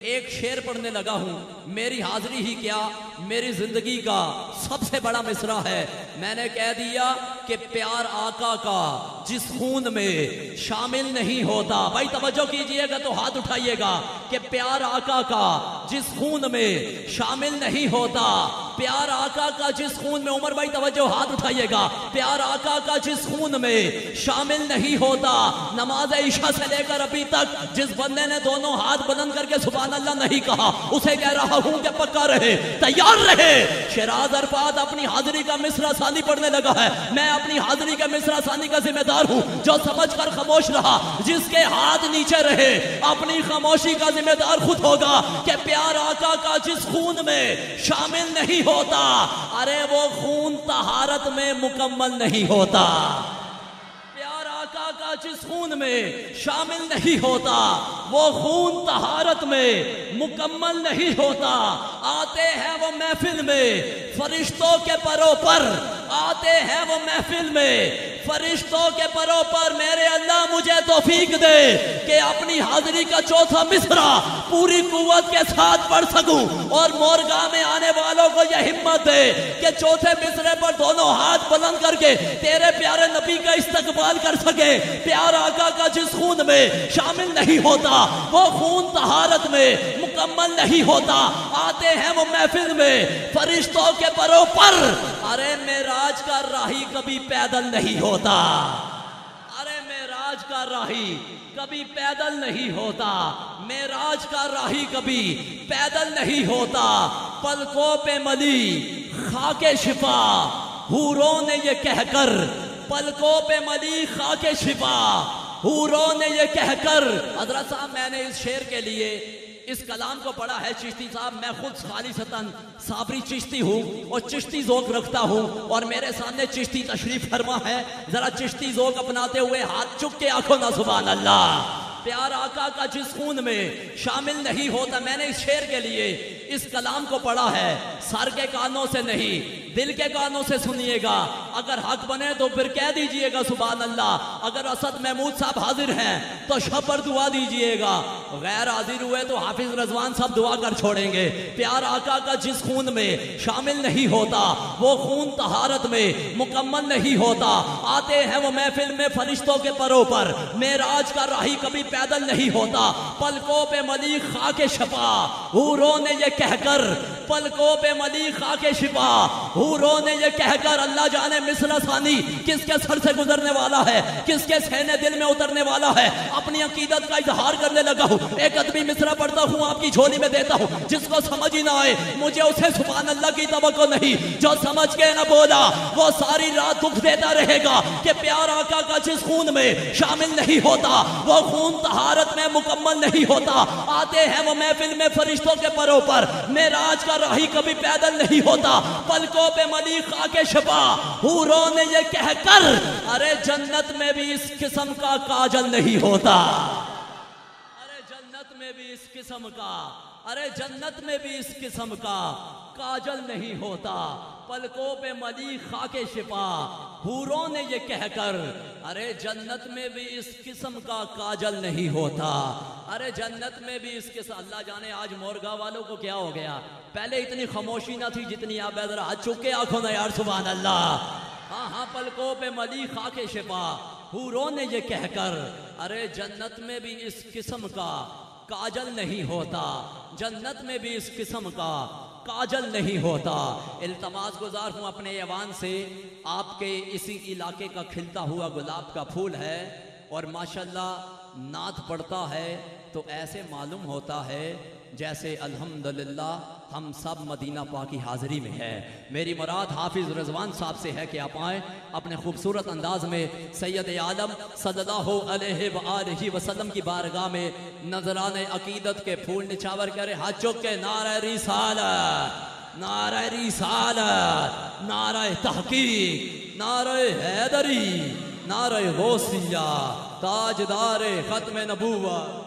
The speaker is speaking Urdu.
ایک شعر پڑھنے لگا ہوں، میری حاضری ہی کیا میری زندگی کا سب سے بڑا مصرع ہے۔ میں نے کہہ دیا کہ پیار آقا کا جس خون میں شامل نہیں ہوتا، بھائی توجہ کیجئے گا تو ہاتھ اٹھائیے گا، کہ پیار آقا کا جس خون میں شامل نہیں ہوتا، پیار آقا کا جس خون میں، عمر بھائی توجہ ہاتھ اٹھائیے گا، پیار آقا کا جس خون میں شامل نہیں ہوتا، نماز عشاء سے لے کر ابھی تک جس بندے نے دونوں ہاتھ بلند کر کے سبحان اللہ نہیں کہا، اسے کہہ رہا ہوں کہ پکا رہے، تیار رہے۔ شیراز عرفات اپنی حاضری کا مصرع ثانی پڑھنے لگا ہے، میں اپنی حاضری کے مصرع ثانی کا ذمہ دار ہوں، جو سمجھ کر خاموش رہا، جس کے ہاتھ نیچے رہے، اپنی خاموشی کا ذمہ دار خود ہوگا کہ پیار آقا کا جس خون میں شامل نہیں ہوتا، ارے وہ خون طہارت میں مکمل نہیں ہوتا۔ پیار آقا کا جس خون میں شامل نہیں ہوتا، وہ خون طہارت میں مکمل نہیں ہوتا۔ آتے ہیں وہ محفل میں فرشتوں کے پروں پر، آتے ہیں وہ محفل میں فرشتوں کے پروں پر، میرے اللہ مجھے توفیق دے کہ اپنی حاضری کا چوتھا مصرع پوری قوت کے ساتھ پڑھ سکوں، اور مورگاہ میں آنے والوں کو یہ ہمت دے کہ چوتھے مصرع پر دونوں ہاتھ بلند کر کے تیرے پیارے نبی کا استقبال کر سکے۔ پیار آقا کا جس خون میں شامل نہیں ہوتا، وہ خون طہارت میں مکمل نہیں ہوتا۔ آتے ہیں وہ محفل میں فرشتوں کے پروں پر، ارے معراج کا راہی کبھی پیدل نہیں ہوتا، ارے معراج کا راہی کبھی پیدل نہیں ہوتا، معراج کا راہی کبھی پیدل نہیں ہوتا۔ پلکوں پہ ملی خاک شفا، حوروں نے یہ کہہ کر، پلکوں پہ ملی خاک شفا، حوروں نے یہ کہہ کر۔ حضرت صاحب میں نے اس شعر کے لیے اس کلام کو پڑھا ہے، چشتی صاحب میں خود خالصتاً صابری چشتی ہوں اور چشتی ذوق رکھتا ہوں، اور میرے سامنے چشتی تشریف فرما ہے، ذرا چشتی ذوق اپناتے ہوئے ہاتھ چک کے آنکھوں نہ سبحان اللہ۔ پیار آقا کا جس خون میں شامل نہیں ہوتا، میں نے اس شعر کے لیے اس کلام کو پڑھا ہے، سر کے کانوں سے نہیں دل کے کانوں سے سنیے گا، اگر حق بنے تو پھر کہہ دیجئے گا سبحان اللہ، اگر اسد محمود صاحب حاضر ہیں تو شب پر دعا دیجئے گا، غیر حاضر ہوئے تو حافظ رضوان صاحب دعا کر چھوڑیں گے۔ پیار آقا کا جس خون میں شامل نہیں ہوتا، وہ خون طہارت میں مکمل نہیں ہوتا۔ آتے ہیں وہ محفل میں فرشتوں کے پروں پر، معراج کا راہی کبھی پیدل نہیں ہوتا۔ پلکوں پہ ملی خاک شفا، حوروں نے یہ کہہ کر، پلکوں پہ ملی خاک شفا، حوروں نے یہ کہہ کر، اللہ جانے مصرع ثانی کس کے سر سے گزرنے والا ہے، کس کے سینے دل میں اترنے والا ہے۔ اپنی عقیدت کا اظہار کرنے لگا ہوں، ایک ادبی مصرع پڑھتا ہوں، آپ کی جھولی میں دیتا ہوں، جس کو سمجھ ہی نہ آئے مجھے اسے سبحان اللہ کی توقع نہیں، جو سمجھ کے نہ بولا وہ ساری رات دکھ دیتا رہے گا کہ پیار آقا کا جس خون میں شامل نہیں ہوتا، وہ خون طہارت میں مکمل نہیں ہوتا۔ آتے ہیں وہ محفل میں فرشتوں کے پروں پر، معراج کا راہی کبھی پیدل نہیں ہوتا۔ پلکوں پہ ملی خاک شفا، حوروں نے یہ کہہ کر، ارے جنت میں بھی اس قسم کا کاجل نہیں ہوتا، ارے جنت میں بھی اس قسم کا، ارے جنت میں بھی اس قسم کا کاجل نہیں ہوتا۔ پلکوں پہ ملی خاک شفا، حوروں نے یہ کہہ کر، ارے جنت میں بھی اس قسم کا کاجل نہیں ہوتا، ارے جنت میں بھی اس قسم۔ اللہ جانے آج مورگاہ والوں کو کیا ہو گیا، پہلے اتنی خاموشی نہ تھی جتنی آپ ذرا ہاتھ چک کے آنکھوں نہ یار سبحان اللہ۔ ہاں ہاں، پلکوں پہ ملی خاک شفا، حوروں نے یہ کہہ کر، ارے جنت میں بھی اس قسم کا کاجل نہیں ہوتا، جنت میں بھی اس قسم کا کاجل نہیں ہوتا۔ التماس گزار ہوں اپنے ایوان سے، آپ کے اسی علاقے کا کھلتا ہوا گلاب کا پھول ہے، اور ماشاءاللہ نعت پڑھتا ہے تو ایسے معلوم ہوتا ہے جیسے الحمدللہ ہم سب مدینہ پاک کی حاضری میں ہے۔ میری مراد حافظ رضوان صاحب سے ہے کہ آپ آئیں، اپنے خوبصورت انداز میں سید عالم صلی اللہ علیہ وآلہ وسلم کی بارگاہ میں نذران عقیدت کے پھول نچھاور کرے، ہاتھ چک کے نعرہ رسالت، نعرہ رسالت، نعرہ تحقیق، نعرہ حیدری، نعرہ غوثیہ، تاجدار ختم نبوت۔